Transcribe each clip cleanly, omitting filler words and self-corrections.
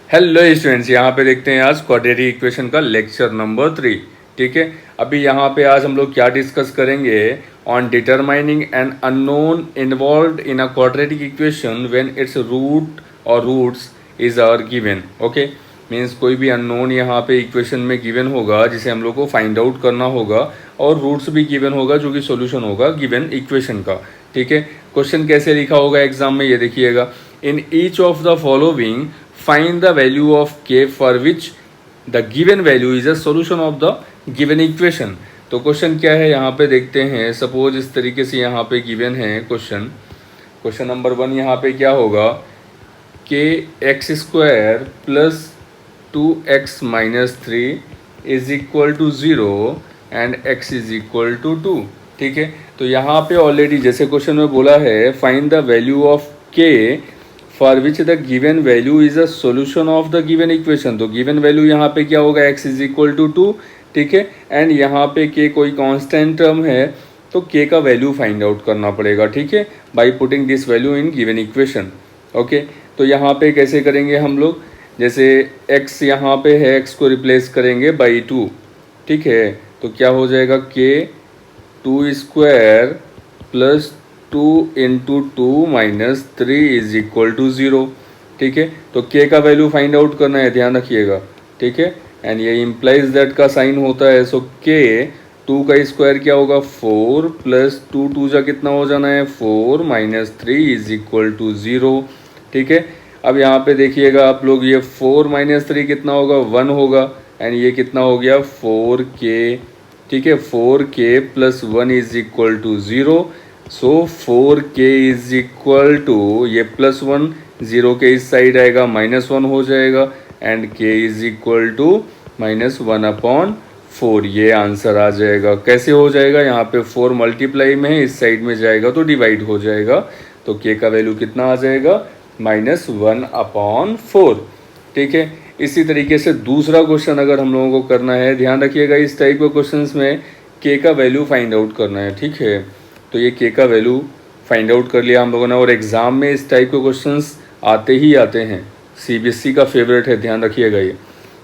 Hello students, यहाँ पे देखते हैं आज क्वाड्रेटिक इक्वेशन का लेक्चर नंबर 3। ठीक है, अभी यहाँ पे आज हम लोग क्या डिस्कस करेंगे on determining an unknown involved in a quadratic equation when its root और roots is are given. Okay, means कोई भी अननोन यहाँ पे इक्वेशन में गिवन होगा जिसे हम लोग को फाइंड आउट करना होगा और रूट्स भी गिवन होगा जो कि सॉल्यूशन होगा गिवन इक्वेशन का। ठीक है, क्वेश्चन कैसे लिखा होगा एग्जाम में ये देखिएगा। In each of the following find the value of k for which the given value is a solution of the given equation। तो क्वेश्चन क्या है यहाँ पे देखते हैं। सपोज इस तरीके से यहाँ पे गिवन है क्वेश्चन नंबर 1। यहाँ पे क्या होगा k x square plus 2x minus 3 is equal to 0 and x is equal to 2। ठीक है, तो यहाँ पे ऑलरेडी जैसे क्वेश्चन में बोला है find the value of k for which the given value is a solution of the given equation. तो गिवन वैल्यू यहाँ पे क्या होगा x इज इक्वल टू 2। ठीक है, एंड यहाँ पे k कोई कांस्टेंट टर्म है तो k का वैल्यू फाइंड आउट करना पड़ेगा। ठीक है, by putting this value in given equation. Okay, तो यहाँ पे कैसे करेंगे हम लोग, जैसे x यहाँ पे है, x को रिप्लेस करेंगे बाई 2। ठीक है, तो क्या हो जाएगा k 2 square plus 2 into 2 minus 3 is equal to 0। ठीक है, तो k का वैल्यू फाइंड आउट करना है, ध्यान रखिएगा। ठीक है, एंड ये इम्प्लाइज दैट का साइन होता है। सो k 2 का स्क्वायर क्या होगा 4 प्लस 2 2 जा कितना हो जाना है 4 माइनस 3 इज इक्वल टू 0। ठीक है, अब यहाँ पे देखिएगा आप लोग, ये 4 माइनस 3 कितना होगा 1 होगा, एंड ये कितना हो गया 4k। ठीक है, 4k plus 1 is equal to 0। So 4k is equal to, ये प्लस 1 0 के इस साइड आएगा माइनस 1 हो जाएगा, and k is equal to minus 1/4। ये आंसर आ जाएगा। कैसे हो जाएगा, यहाँ पे 4 मल्टीप्लाई में है, इस साइड में जाएगा तो डिवाइड हो जाएगा, तो k का वैल्यू कितना आ जाएगा -1/4। ठीक है, इसी तरीके से दूसरा क्वेश्चन अगर हम लोगों को करना है, ध्यान रखिएगा इस टाइप के क्वेश्चंस में k का वैल्यू फाइंड आउट करना है। ठीक है, तो ये k का वैल्यू फाइंड आउट कर लिया हम लोगों ने, और एग्ज़ाम में इस टाइप के क्वेश्चंस आते ही आते हैं, सीबीएसई का फेवरेट है, ध्यान रखिएगा ये।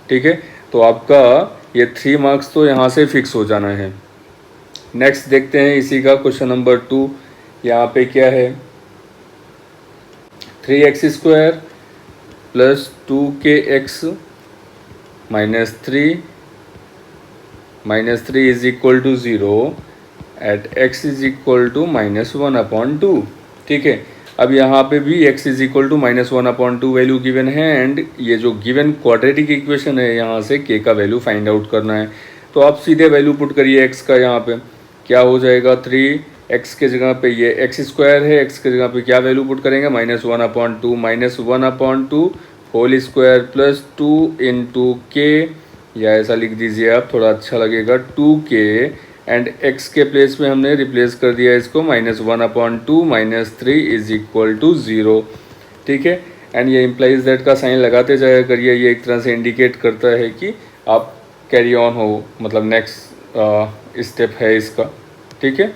ठीक है, तो आपका ये 3 मार्क्स तो यहाँ से फिक्स हो जाना है। नेक्स्ट देखते हैं इसी का क्वेश्चन नंबर 2। यहाँ पे क्या है 3x square plus 2kx minus 3 is equal to 0 at x is equal to -1/2। ठीक है, अब यहाँ पे भी x is equal to -1/2 value given है, एंड ये जो गिवन क्वाड्रेटिक इक्वेशन है यहाँ से k का वैल्यू फाइंड आउट करना है। तो आप सीधे वैल्यू पुट करिए x का। यहाँ पे क्या हो जाएगा 3x के जगह पे ये x स्क्वायर है, x के जगह पे क्या वैल्यू पुट करेंगे -1/2 whole square plus 2 into k, या ऐसा लिख दीजिए आप, थोड़ा अच्छा लगेगा 2k, एंड x के प्लेस में हमने रिप्लेस कर दिया इसको -1/2 माइनस 3 इज इक्वल टू 0। ठीक है, एंड ये इम्प्लाइज दैट का साइन लगाते जाया करिए, ये एक तरह से इंडिकेट करता है कि आप कैरी ऑन हो, मतलब नेक्स्ट स्टेप है इसका। ठीक है,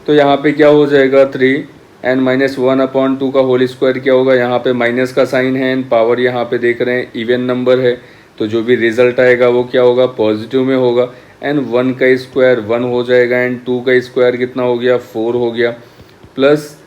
तो यहाँ पे क्या हो जाएगा 3 एंड -1/2 का होल स्क्वायर क्या होगा, यहाँ पे माइनस का साइन है, एंड पावर यहाँ पे देख रहे हैं इवन नंबर है, तो जो भी रिजल्ट आएगा वो क्या होगा पॉजिटिव में होगा, एंड 1 का स्क्वायर 1 हो जाएगा, एंड 2 का स्क्वायर कितना हो गया 4 हो गया, प्लस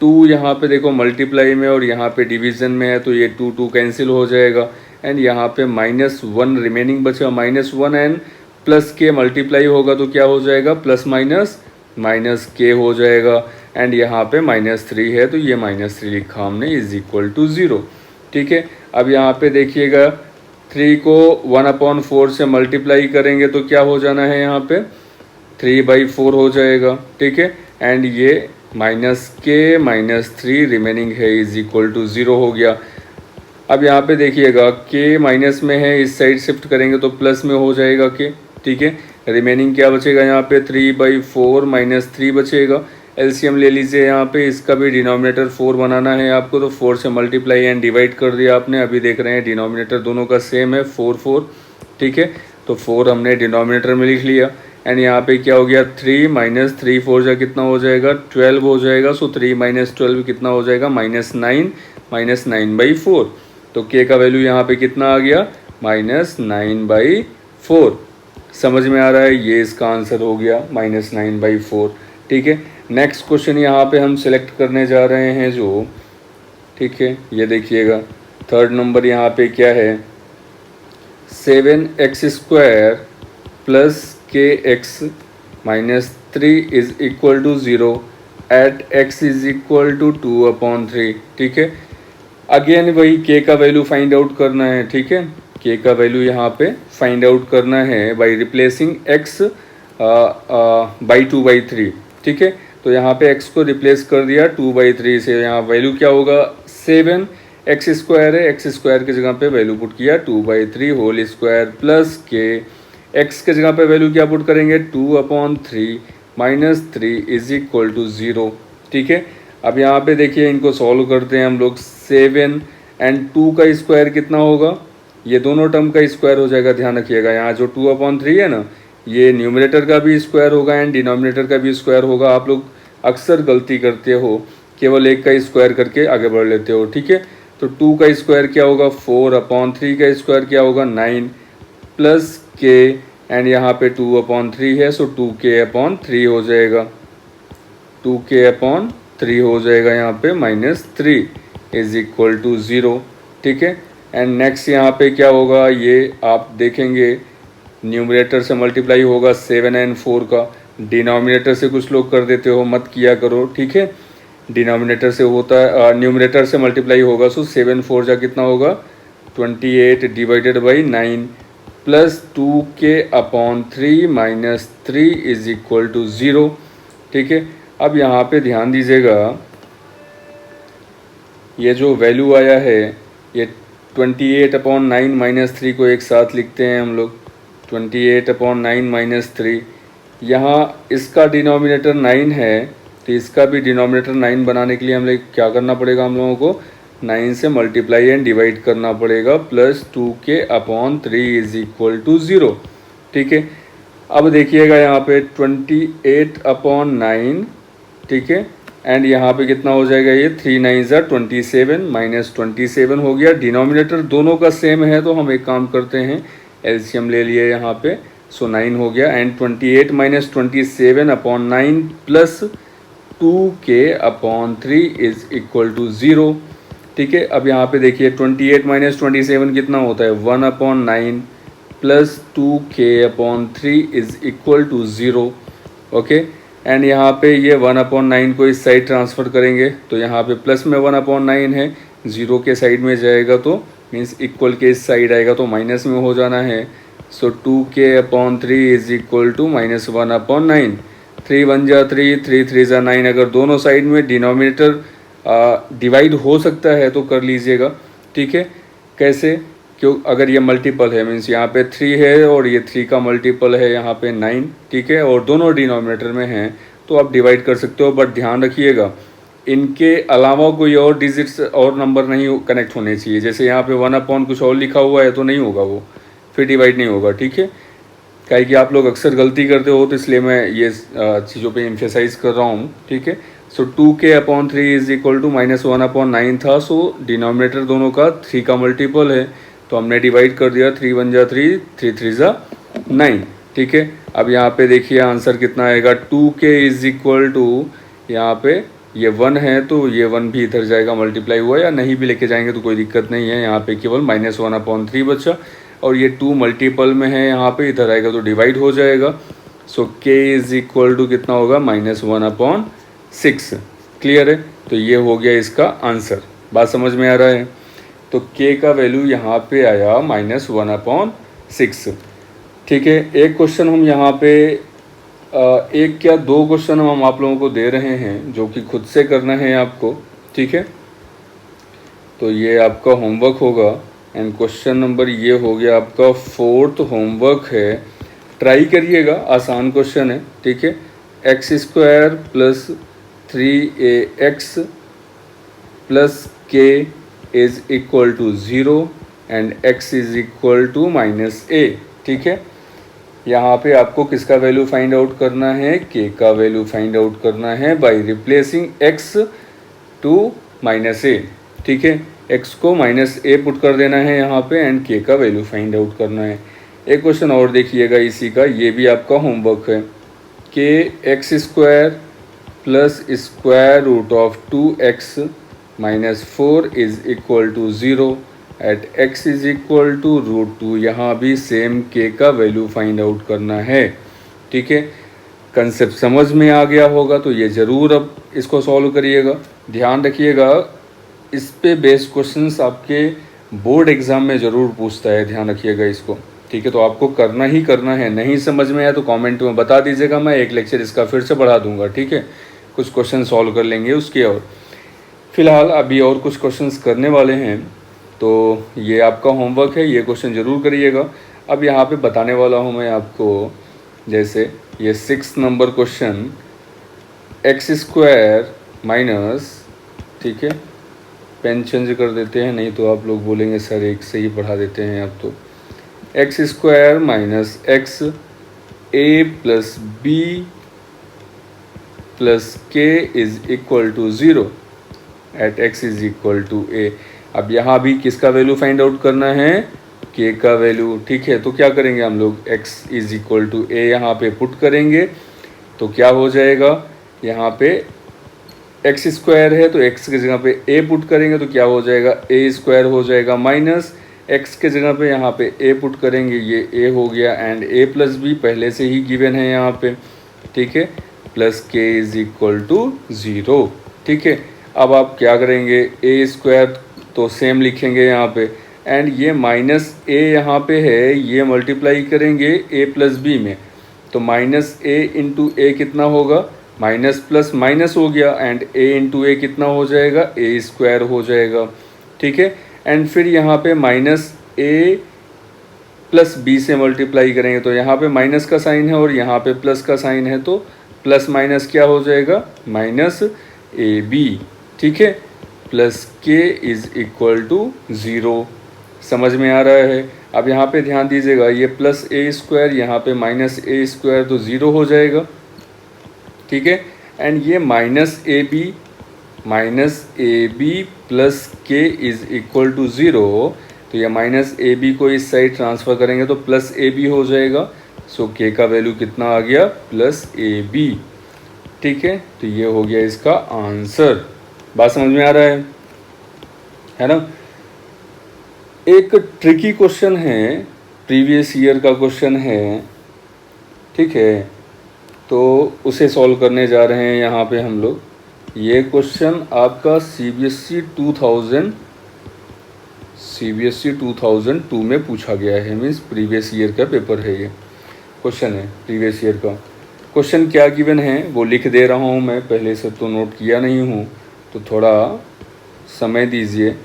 2 यहाँ पे देखो मल्टीप्लाई में और यहाँ पे डिवीज़न में है, तो ये 2 2 कैंसिल हो जाएगा, एंड यहाँ पे -1 रिमेनिंग बचा, -1 एंड प्लस के मल्टीप्लाई होगा तो क्या हो जाएगा प्लस माइनस के हो जाएगा, एंड यहाँ पे -3 है तो ये -3 लिखा हमने इज इक्वल टू 0। ठीक है, अब यहाँ पे देखिएगा 3 को 1/4 से मल्टीप्लाई करेंगे तो क्या हो जाना है यहाँ पे 3/4 हो जाएगा। ठीक है, एंड ये -3 रिमेनिंग है इज इक्वल टू 0 हो गया। अब यहाँ पे देखिएगा k माइनस में है, इस साइड शिफ्ट करेंगे तो प्लस में हो जाएगा k। ठीक है, रिमेनिंग क्या बचेगा यहाँ पे 3/4 माइनस 3 बचेगा। एलसीएम ले लीजिए यहाँ पे, इसका भी डिनोमिनेटर 4 बनाना है आपको, तो 4 से मल्टीप्लाई एंड डिवाइड कर दिया आपने। अभी देख रहे हैं डिनोमिनेटर दोनों का सेम है 4 ठीक है, तो 4 हमने डिनोमिनेटर में लिख लिया, एंड यहाँ पे क्या हो गया 3 - 3 4 जा कितना हो जाएगा 12 हो जाएगा। सो 3 - 12 कितना हो जाएगा -9 -9/4। तो के का वैल्यू यहाँ पे कितना आ गया, -9/4। समझ में आ रहा है, ये इसका आंसर हो गया -9/4। ठीक है, नेक्स्ट क्वेश्चन यहाँ पे हम सिलेक्ट करने जा रहे हैं जो, ठीक है, ये देखिएगा थर्ड नंबर यहाँ पे क्या है, 7x² + kx - 3 = 0 at x = 2/3। ठीक है, अगेन वही के का वैल्यू फाइंड आउट करना है। ठीक है, के का वैल्यू यहाँ पे फाइंड आउट करना है बाय रिप्लेसिंग x बाई 2/3। ठीक है, तो यहाँ पे x को रिप्लेस कर दिया 2/3 से, यहाँ वैल्यू क्या होगा, 7x² है, x² की जगह पे वैल्यू पुट किया 2/3 होल स्क्वायर प्लस के, x के जगह पे वैल्यू क्या पुट करेंगे 2/3 - 3 = 0। ठीक है, अब यहाँ पे देखिए इनको सॉल्व करते हैं हम लोग। 7 और 2 का स्क्वायर कितना होगा, ये दोनों टर्म का स्क्वायर हो जाएगा। ध्यान रखिएगा यहाँ जो 2/3 है ना, ये न्यूमरेटर का भी स्क्वायर होगा एंड डिनोमिनेटर का भी स्क्वायर होगा। आप लोग अक्सर गलती करते हो, केवल एक का स्क्वायर करके आगे बढ़ लेते हो। ठीक है, तो 2 का स्क्वायर क्या होगा 4/3 का स्क्वायर क्या होगा 9 प्लस के, एंड यहाँ पे 2/3 है, सो 2k/3 हो जाएगा, 2k/3 हो जाएगा यहाँ पे -3 = 0। ठीक है, एंड नेक्स्ट यहाँ पे क्या होगा, ये आप देखेंगे न्यूमरेटर से मल्टीप्लाई होगा 7 और 4 का, डिनोमिनेटर से कुछ लोग कर देते हो, मत किया करो। ठीक है, डिनोमिनेटर से होता है, न्यूमरेटर से मल्टीप्लाई होगा, सो 7 4 जा कितना होगा 28 / 9 प्लस 2k/3 - 3 = 0। ठीक है, अब यहाँ पे ध्यान दीजिएगा, ये जो वैल्यू आया है ये 28/9 - 3 को एक साथ लिखते हैं हम लोग, 28/9 - 3। यहाँ इसका डिनोमिनेटर 9 है, तो इसका भी डिनोमिनेटर 9 बनाने के लिए हम लोग क्या करना पड़ेगा, हम लोगों को 9 से मल्टीप्लाई एंड डिवाइड करना पड़ेगा, प्लस 2k/3 = 0। ठीक है, अब देखिएगा यहाँ पे 28/9, ठीक है, एंड यहाँ पे कितना हो जाएगा, ये 3 9 = 27 -27 हो गया। डिनोमिनेटर दोनों का सेम है, तो हम एक काम करते हैं, एलसीएम ले लिए यहाँ पे, सो 9 हो गया, एंड 28 - 27/9 प्लस 2k/3 = 0। ठीक है, अब यहाँ पे देखिए 28 - 27 कितना होता है 1/9 प्लस 2k/3 = 0। ओके, एंड यहाँ पे ये 1/9 को इस साइड ट्रांसफ़र करेंगे, तो यहाँ पे प्लस में 1/9 है, 0 के साइड में जाएगा तो मीन्स इक्वल के इस साइड आएगा तो माइनस में हो जाना है, सो 2k/3 = -1/9। 3 1 जा 3, 3 3 जा 9। अगर दोनों साइड में डिनोमिनेटर डिवाइड हो सकता है तो कर लीजिएगा। ठीक है, कैसे, क्यों, अगर ये मल्टीपल है मीन्स यहाँ पे 3 है और ये 3 का मल्टीपल है यहाँ पे 9, ठीक है, और दोनों डिनोमिनेटर में हैं तो आप डिवाइड कर सकते हो, बट ध्यान रखिएगा इनके अलावा कोई और डिजिट्स और नंबर नहीं कनेक्ट होने चाहिए। जैसे यहाँ पे 1/ कुछ और लिखा हुआ है तो नहीं होगा वो, फिर डिवाइड नहीं होगा। ठीक है, काहे कि आप लोग अक्सर गलती करते हो, तो इसलिए मैं ये चीज़ों पे एम्फेसाइज कर रहा हूँ। ठीक है, सो 2k/3 = -1/9 था, सो डिनोमिनेटर दोनों का 3 का मल्टीपल है, तो हमने डिवाइड कर दिया, 3 1 जा 3, 3 3 जा 9। ठीक है, अब यहाँ पे देखिए आंसर कितना आएगा, 2k = यहाँ पे ये 1 है तो ये 1 भी इधर जाएगा, मल्टीप्लाई हुआ, या नहीं भी लेके जाएंगे तो कोई दिक्कत नहीं है। यहाँ पे केवल -1/3 बचा, और ये 2 मल्टीपल में है, यहाँ पे इधर आएगा तो डिवाइड हो जाएगा, सो k = कितना होगा -1/6। क्लियर है, तो ये हो गया इसका आंसर। बात समझ में आ रहा है, तो k का वैल्यू यहाँ पे आया -1/6। ठीक है, एक क्वेश्चन हम यहाँ पे एक क्या 2 क्वेश्चन हम आप लोगों को दे रहे हैं जो कि खुद से करना है आपको। ठीक है, तो ये आपका होमवर्क होगा, एंड क्वेश्चन नंबर ये हो गया आपका 4th होमवर्क है। ट्राई करिएगा, आसान क्वेश्चन है। ठीक है, x² + 3ax + k = 0 and x = -a। ठीक है, यहाँ पे आपको किसका वैल्यू फाइंड आउट करना है, k का वैल्यू फाइंड आउट करना है by replacing x to -a। ठीक है, x को माइनस a पुट कर देना है यहाँ पे एंड k का वैल्यू फाइंड आउट करना है। एक क्वेश्चन और देखिएगा इसी का, ये भी आपका होमवर्क है कि x square plus square root of 2x minus 4 is equal to 0 at x is equal to √2। यहाँ भी सेम k का वैल्यू फाइंड आउट करना है। ठीक है, कंसेप्ट समझ में आ गया होगा तो ये ज़रूर अब इसको सॉल्व करिएगा। ध्यान रखिएगा, इस पे बेस्ड क्वेश्चंस आपके बोर्ड एग्ज़ाम में ज़रूर पूछता है, ध्यान रखिएगा इसको। ठीक है, तो आपको करना ही करना है। नहीं समझ में आया तो कमेंट में बता दीजिएगा, मैं एक लेक्चर इसका फिर से बढ़ा दूंगा। ठीक है, कुछ क्वेश्चन सॉल्व कर लेंगे उसके। और फिलहाल अभी और कुछ क्वेश्चंस करने वाले हैं, तो ये आपका होमवर्क है, ये क्वेश्चन ज़रूर करिएगा। अब यहाँ पे बताने वाला हूँ मैं आपको, जैसे ये 6 number question, x square minus, ठीक है, पेन चेंज कर देते हैं नहीं तो आप लोग बोलेंगे सर एक से ही पढ़ा देते हैं आप, तो x square minus x a plus b plus k is equal to 0 at x is equal to a. अब यहाँ भी किसका वैल्यू फाइंड आउट करना है, के का वैल्यू। ठीक है, तो क्या करेंगे हम लोग, x इज इक्वल टू ए यहाँ पे पुट करेंगे तो क्या हो जाएगा, यहाँ पे एक्स स्क्वायर है तो x की जगह पे a पुट करेंगे तो क्या हो जाएगा, a स्क्वायर हो जाएगा, माइनस x के जगह पे यहाँ पे a पुट करेंगे, ये a हो गया, एंड a प्लस बी पहले से ही गिवन है यहाँ पे। ठीक है, plus k is equal to 0। ठीक है, अब आप क्या करेंगे, a स्क्वायर तो सेम लिखेंगे यहाँ पे, एंड ये माइनस a यहाँ पे है, ये मल्टीप्लाई करेंगे a प्लस बी में, तो माइनस a इंटू ए कितना होगा, माइनस प्लस माइनस हो गया, एंड a इंटू ए कितना हो जाएगा, a स्क्वायर हो जाएगा। ठीक है, एंड फिर यहाँ पे माइनस a प्लस बी से मल्टीप्लाई करेंगे तो यहाँ पे माइनस का साइन है और यहाँ पे प्लस का साइन है, तो प्लस माइनस क्या हो जाएगा, माइनस ए बी। ठीक है, plus k is equal to 0। समझ में आ रहा है। अब यहाँ पे ध्यान दीजिएगा, ये प्लस ए स्क्वायर यहाँ पे माइनस ए स्क्वायर तो 0 हो जाएगा। ठीक है, एंड ये minus A B plus k is equal to 0, तो ये माइनस ए बी को इस साइड ट्रांसफ़र करेंगे तो प्लस ए बी हो जाएगा। सो के का वैल्यू कितना आ गया, प्लस ए बी। ठीक है, तो ये हो गया इसका आंसर। बात समझ में आ रहा है ना। एक ट्रिकी क्वेश्चन है, प्रीवियस ईयर का क्वेश्चन है। ठीक है, तो उसे सॉल्व करने जा रहे हैं यहाँ पे हम लोग। ये क्वेश्चन आपका सीबीएसई 2002 में पूछा गया है, मीन्स प्रीवियस ईयर का पेपर है, ये क्वेश्चन है प्रीवियस ईयर का। क्वेश्चन क्या गिवन है वो लिख दे रहा हूँ मैं, पहले से तो नोट किया नहीं हूँ, तो थोड़ा समय दीजिए।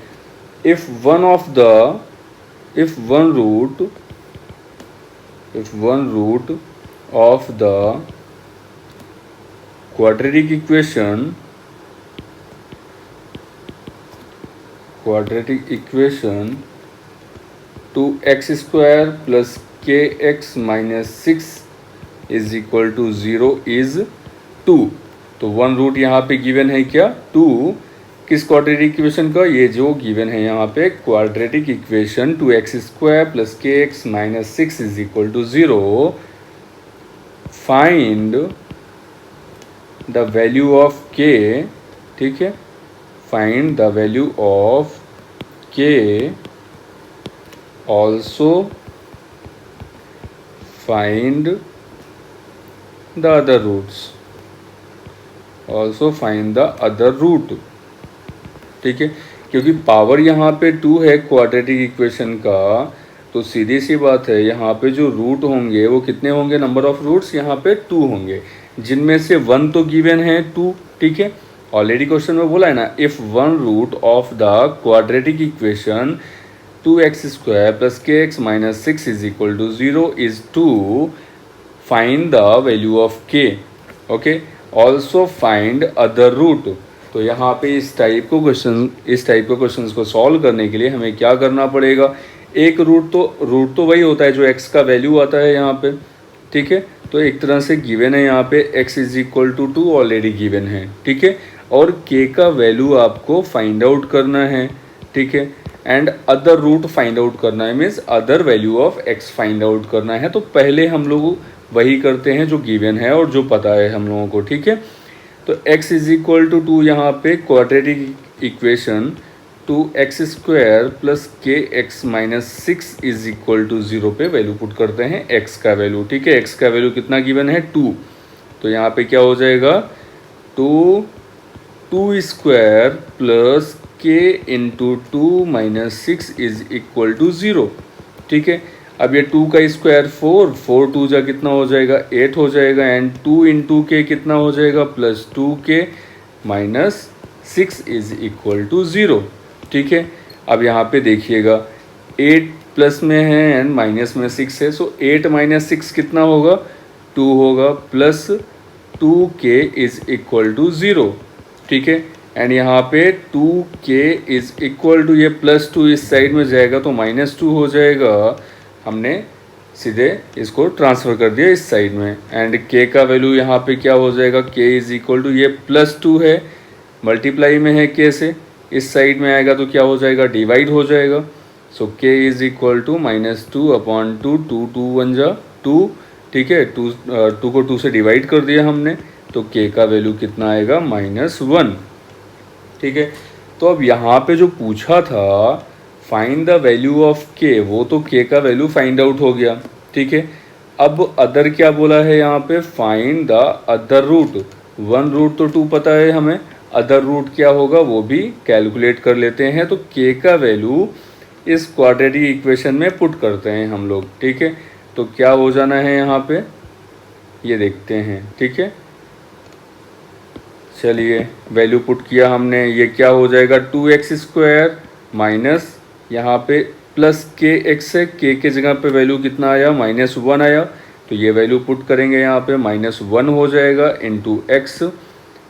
If one root of the quadratic equation 2x square plus kx minus 6 is equal to 0 is 2। तो वन रूट यहाँ पे गिवन है क्या, 2। किस क्वाड्रेटिक इक्वेशन का, ये जो गिवन है यहाँ पे quadratic equation 2x square plus kx minus 6 is equal to 0। Find the value of k। ठीक है, find the value of k, also find the other roots, also find the other root. ठीक है, क्योंकि power यहाँ पे 2 है quadratic equation का, तो सीधी सी बात है यहाँ पे जो रूट होंगे वो कितने होंगे, नंबर ऑफ रूट्स यहाँ पे 2 होंगे, जिनमें से 1 तो गिवन है 2। ठीक है, ऑलरेडी क्वेश्चन में बोला है ना, if one root of the quadratic equation 2x square plus kx minus 6 is equal to 0 is 2, find the value of k। Okay, also find other root. तो यहाँ पे इस टाइप के क्वेश्चन को सॉल्व करने के लिए हमें क्या करना पड़ेगा, एक रूट तो वही होता है जो x का वैल्यू आता है यहाँ पे। ठीक है, तो एक तरह से गिवन है यहाँ पे x is equal to 2 already given है। ठीक है, और k का वैल्यू आपको फाइंड आउट करना है। ठीक है। And other root find out करना है, means other value of x find out करना है। तो पहले हम लोग वही करते हैं जो गिवन है और जो पता है हम लोगों को, ठीक है। तो x इज इक्वल टू 2 यहाँ पे quadratic equation 2x² plus k x minus 6 is equal to 0 पे वैल्यू पुट करते हैं x का वैल्यू, ठीक है। x का वैल्यू कितना गिवन है 2, तो यहाँ पे क्या हो जाएगा 2² plus k into 2 minus 6 is equal to 0, ठीक है। अब ये 2 का स्क्वायर 4 2 जा कितना हो जाएगा 8 हो जाएगा, एंड 2 इंटू के कितना हो जाएगा प्लस 2 के माइनस 6 इज इक्वल टू 0, ठीक है। अब यहाँ पे देखिएगा 8 प्लस में है एंड माइनस में 6 है, सो 8 माइनस 6 कितना होगा 2 होगा, plus 2k is equal to 0, ठीक है। एंड यहाँ पे 2k इज इक्वल टू, ये प्लस 2 इस साइड में जाएगा तो माइनस 2 हो जाएगा, हमने सीधे इसको ट्रांसफ़र कर दिया इस साइड में। एंड k का वैल्यू यहाँ पे क्या हो जाएगा k इज इक्वल टू, ये प्लस 2 है मल्टीप्लाई में है k से, इस साइड में आएगा तो क्या हो जाएगा डिवाइड हो जाएगा। So k is equal to -2 upon 2, 2 1 जा 2, ठीक है। 2 को 2 से डिवाइड कर दिया हमने, तो k का वैल्यू कितना आएगा -1, ठीक है। तो अब यहाँ पे जो पूछा था find the value of k, वो तो k का वैल्यू फाइंड आउट हो गया, ठीक है। अब अदर क्या बोला है यहाँ पे, find the other root. 1 root तो 2 पता है हमें, अदर रूट क्या होगा वो भी कैलकुलेट कर लेते हैं। तो k का वैल्यू इस क्वाड्रेटिक इक्वेशन में पुट करते हैं हम लोग, ठीक है। तो क्या हो जाना है यहाँ पे, ये देखते हैं, ठीक है। चलिए वैल्यू पुट किया हमने, ये क्या हो जाएगा 2x² माइनस यहाँ पे प्लस के एक्स है, के जगह पे वैल्यू कितना आया -1 आया, तो ये वैल्यू पुट करेंगे यहाँ पे -1 हो जाएगा इंटू एक्स,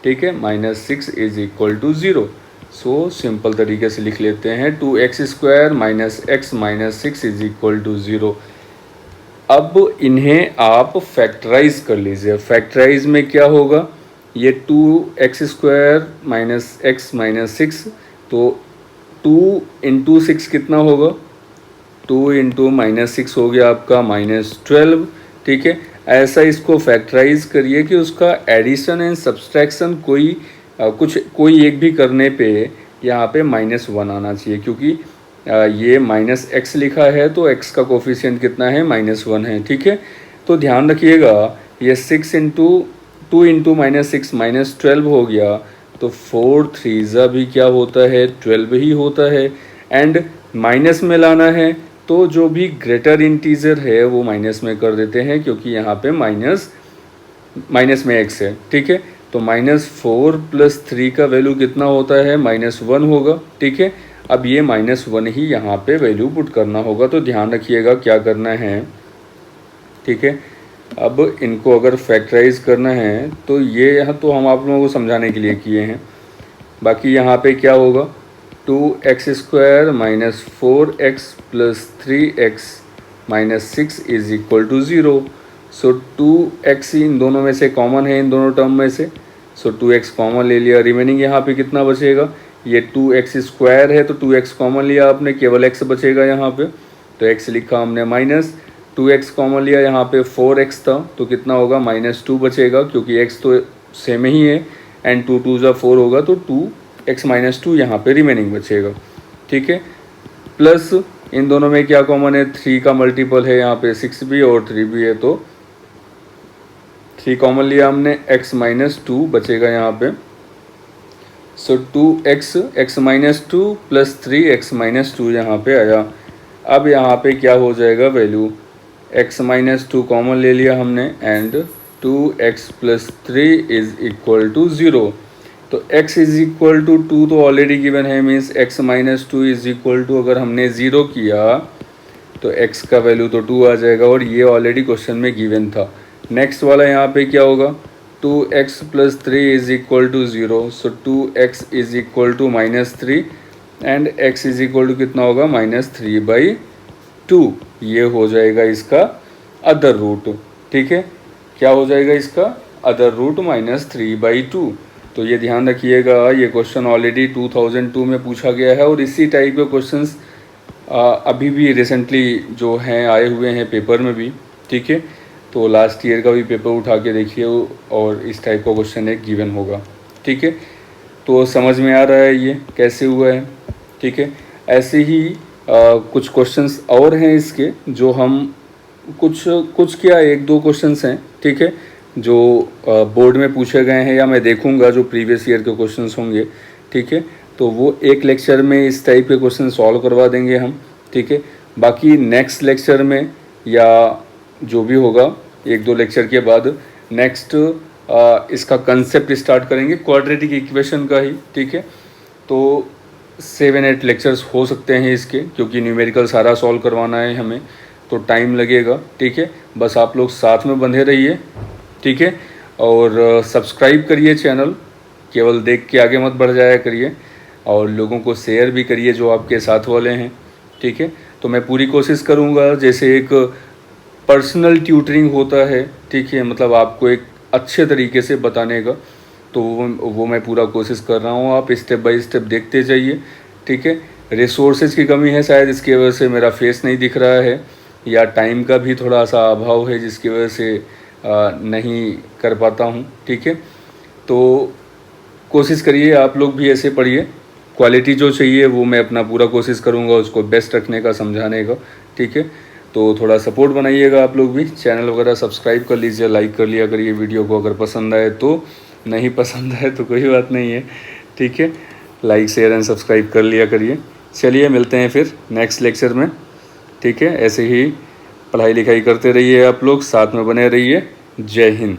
ठीक है। -6 is equal to 0। So simple तरीके से लिख लेते हैं 2x² minus x minus 6 is equal to 0। अब इन्हें आप फैक्टराइज कर लीजिए। फैक्टराइज में क्या होगा, ये 2x² माइनस x माइनस 6, तो 2 इंटू 6 कितना होगा 2 इंटू -6 हो गया आपका -12, ठीक है। ऐसा इसको फैक्टराइज करिए कि उसका एडिशन एंड सब्सट्रैक्शन कोई एक भी करने पे यहाँ पे -1 आना चाहिए, क्योंकि ये -x लिखा है तो x का कोफिशिएंट कितना है -1 है, ठीक है। तो ध्यान रखिएगा ये 2 इंटू -6 -12 हो गया, तो 4 3 भी क्या होता है 12 ही होता है। एंड माइनस में लाना है तो जो भी ग्रेटर इंटीजर है वो माइनस में कर देते हैं, क्योंकि यहाँ पे माइनस में x है, ठीक है। तो -4 प्लस 3 का वैल्यू कितना होता है -1 होगा, ठीक है। अब ये -1 ही यहाँ पे वैल्यू पुट करना होगा, तो ध्यान रखिएगा क्या करना है, ठीक है। अब इनको अगर फैक्टराइज करना है तो ये यहाँ तो हम आप लोगों को समझाने के लिए किए हैं। बाकी यहाँ पे क्या होगा 2x² minus 4x plus 3x minus 6 is equal to 0। So 2x इन दोनों में से कॉमन है, इन दोनों टर्म में से, सो 2x कॉमन ले लिया। रिमेनिंग यहाँ पे कितना बचेगा, ये 2x² है तो 2x कॉमन लिया आपने, केवल x बचेगा यहाँ पे, तो x लिखा हमने माइनस 2x कॉमन लिया, यहाँ पे 4x था तो कितना होगा -2 बचेगा, क्योंकि x तो सेम ही है, एंड 2 2 = 4 होगा तो 2x - 2 यहाँ पे रिमेनिंग बचेगा, ठीक है। प्लस इन दोनों में क्या कॉमन है, 3 का मल्टीपल है यहाँ पे 6 भी और 3 भी है, तो 3 कॉमन लिया हमने, x - 2 बचेगा यहाँ पे। सो 2x x - 2 प्लस 3x - 2 यहाँ पे आया। अब यहाँ पे क्या हो जाएगा वैल्यू, x - 2 कॉमन ले लिया हमने, and 2x plus 3 is equal to 0। तो x इज इक्वल टू 2 तो ऑलरेडी गिवन है, means x - 2 is equal to, अगर हमने 0 किया तो x का वैल्यू तो 2 आ जाएगा, और ये ऑलरेडी क्वेश्चन में गिवन था। नेक्स्ट वाला यहाँ पे क्या होगा 2x plus 3 is equal to 0। So 2x is equal to -3 and x is equal to कितना होगा -3/2। ये हो जाएगा इसका अदर रूट, ठीक है। क्या हो जाएगा इसका अदर रूट -3/2। तो ये ध्यान रखिएगा, ये क्वेश्चन ऑलरेडी 2002 में पूछा गया है और इसी टाइप के क्वेश्चंस अभी भी रिसेंटली जो हैं आए हुए हैं पेपर में भी, ठीक है। तो लास्ट ईयर का भी पेपर उठा के देखिए और इस टाइप का क्वेश्चन एक गिवन होगा, ठीक है। तो समझ में आ रहा है ये कैसे हुआ है, ठीक है। ऐसे ही कुछ क्वेश्चंस और हैं इसके जो हम कुछ क्या 1-2 क्वेश्चंस हैं, ठीक है, जो बोर्ड में पूछे गए हैं या मैं देखूंगा जो प्रीवियस ईयर के क्वेश्चंस होंगे, ठीक है। तो वो एक लेक्चर में इस टाइप के क्वेश्चन सॉल्व करवा देंगे हम, ठीक है। बाकी नेक्स्ट लेक्चर में या जो भी होगा 1-2 लेक्चर के बाद नेक्स्ट इसका कंसेप्ट स्टार्ट करेंगे क्वाड्रेटिक इक्वेशन का ही, ठीक है। तो 7-8 लेक्चर्स हो सकते हैं इसके, क्योंकि न्यूमेरिकल सारा सॉल्व करवाना है हमें, तो टाइम लगेगा, ठीक है। बस आप लोग साथ में बंधे रहिए, ठीक है। और सब्सक्राइब करिए चैनल, केवल देख के आगे मत बढ़ जाया करिए, और लोगों को शेयर भी करिए जो आपके साथ वाले हैं, ठीक है। तो मैं पूरी कोशिश करूँगा, जैसे एक पर्सनल ट्यूटरिंग होता है, ठीक है, मतलब आपको एक अच्छे तरीके से बताने का, तो वो मैं पूरा कोशिश कर रहा हूँ। आप स्टेप बाय स्टेप देखते जाइए, ठीक है। रिसोर्सेज की कमी है शायद, इसकी वजह से मेरा फेस नहीं दिख रहा है, या टाइम का भी थोड़ा सा अभाव है जिसकी वजह से नहीं कर पाता हूँ, ठीक है। तो कोशिश करिए आप लोग भी ऐसे पढ़िए, क्वालिटी जो चाहिए वो मैं अपना पूरा कोशिश करूँगा उसको बेस्ट रखने का, समझाने का, ठीक है। तो थोड़ा सपोर्ट बनाइएगा आप लोग भी, चैनल वगैरह सब्सक्राइब कर लीजिए, लाइक कर लिया करिए वीडियो को, अगर पसंद आए तो, नहीं पसंद आए तो कोई बात नहीं है, ठीक है। लाइक शेयर एंड सब्सक्राइब कर लिया करिए। चलिए मिलते हैं फिर नेक्स्ट लेक्चर में, ठीक है। ऐसे ही पढ़ाई लिखाई करते रहिए आप लोग, साथ में बने रहिए। जय हिंद।